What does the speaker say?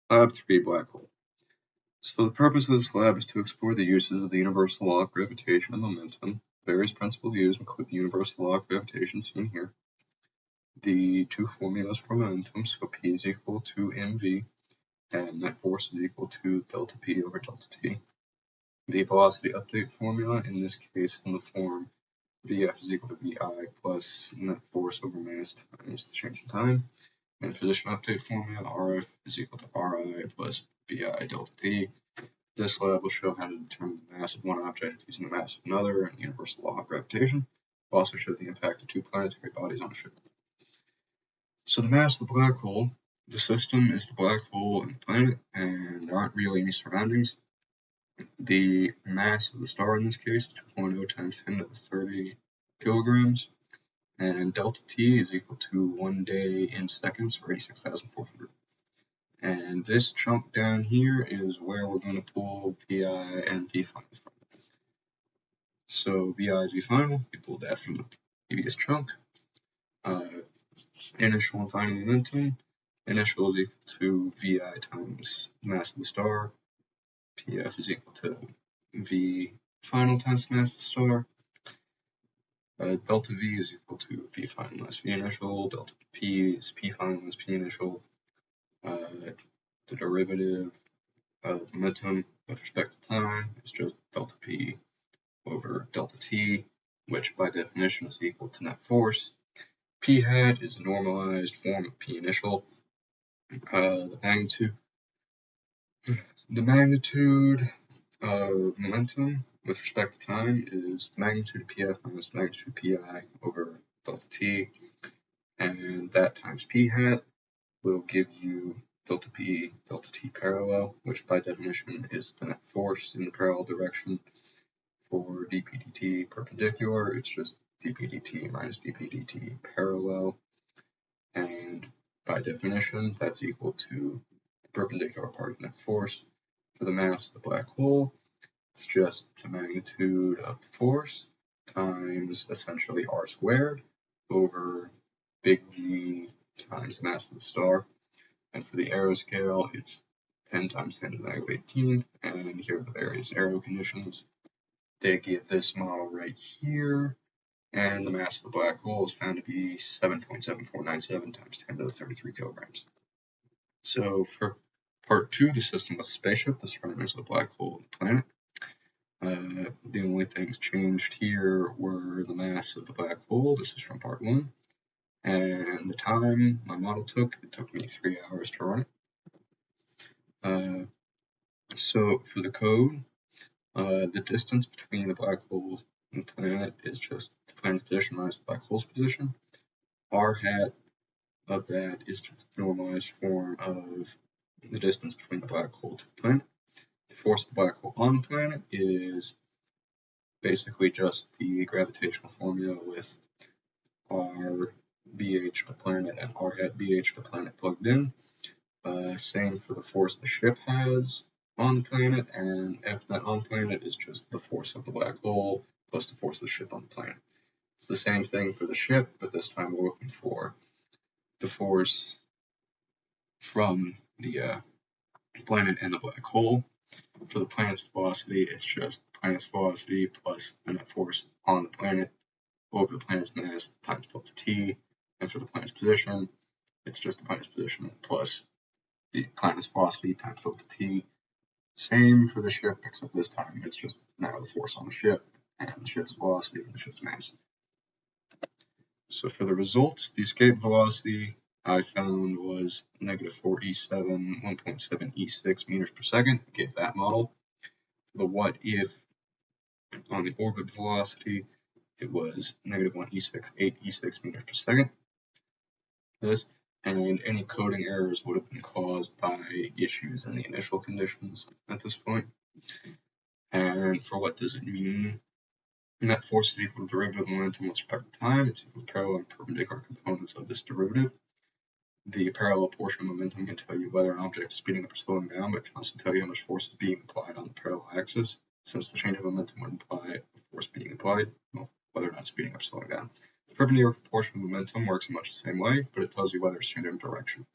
Lab 3 Black Hole. So the purpose of this lab is to explore the uses of the universal law of gravitation and momentum. Various principles used include the universal law of gravitation seen here, the two formulas for momentum, so P is equal to mv, and net force is equal to delta P over delta T. The velocity update formula, in this case in the form Vf is equal to Vi plus net force over mass times the change in time. And position update formula, Rf is equal to Ri plus Vi delta T. This lab will show how to determine the mass of one object using the mass of another and the universal law of gravitation. We'll also show the impact of two planetary bodies on a ship. So the mass of the black hole, the system is the black hole and the planet, and there aren't really any surroundings. The mass of the star in this case is 2.0 times 10 to the 30 kilograms, and delta T is equal to 1 day in seconds, or 86,400. And this chunk down here is where we're going to pull PI and V final from. So VI, V final, we pulled that from the previous chunk. Initial and final momentum. Initial is equal to VI times mass of the star. PF is equal to V final times mass of the star. Delta V is equal to V final minus V initial. Delta P is P final minus P initial. The derivative of momentum with respect to time is just delta P over delta T, which by definition is equal to net force. P hat is a normalized form of P initial. The magnitude of momentum with respect to time is the magnitude of PF minus the magnitude of PI over delta T, and that times P hat will give you delta P, delta T parallel, which by definition is the net force in the parallel direction. For dp dt perpendicular, it's just dp dt minus dp dt parallel, and by definition, that's equal to the perpendicular part of net force. For the mass of the black hole, it's just the magnitude of the force times essentially r squared over big G times the mass of the star. And for the aeroscale, it's 10 times 10 to the negative 18th, and here are the various aero conditions. They give this model right here, and the mass of the black hole is found to be 7.7497 times 10 to the 33 kilograms. So for part 2, the system was a spaceship, the surroundings of the black hole and the planet. The only things changed here were the mass of the black hole. This is from part 1. And the time my model took, it took me 3 hours to run it. So for the code, the distance between the black hole and the planet is just the planet's position minus the black hole's position. R hat of that is just the normalized form of the distance between the black hole to the planet. The force of the black hole on the planet is basically just the gravitational formula with R BH to planet and R hat BH to planet plugged in. Same for the force the ship has on the planet, and F net on planet is just the force of the black hole plus the force of the ship on the planet. It's the same thing for the ship, but this time we're looking for the force from the planet and the black hole. For the planet's velocity, it's just the planet's velocity plus the net force on the planet over the planet's mass times delta T. And for the planet's position, it's just the planet's position plus the planet's velocity times delta T. Same for the ship, except this time it's just now the force on the ship and the ship's velocity and the ship's mass. So for the results, the escape velocity I found was negative 4e7, 1.7 e6 meters per second. I gave that model. The what if on the orbit velocity, it was negative 1 e6, 8 e6 meters per second. And any coding errors would have been caused by issues in the initial conditions at this point. And for what does it mean? Net force is equal to the derivative of momentum with respect to time. It's equal to parallel and perpendicular components of this derivative. The parallel portion of momentum can tell you whether an object is speeding up or slowing down, but it can also tell you how much force is being applied on the parallel axis. Since the change of momentum would imply a force being applied, well, whether or not speeding up or slowing down. The perpendicular portion of momentum works in much the same way, but it tells you whether it's changing direction.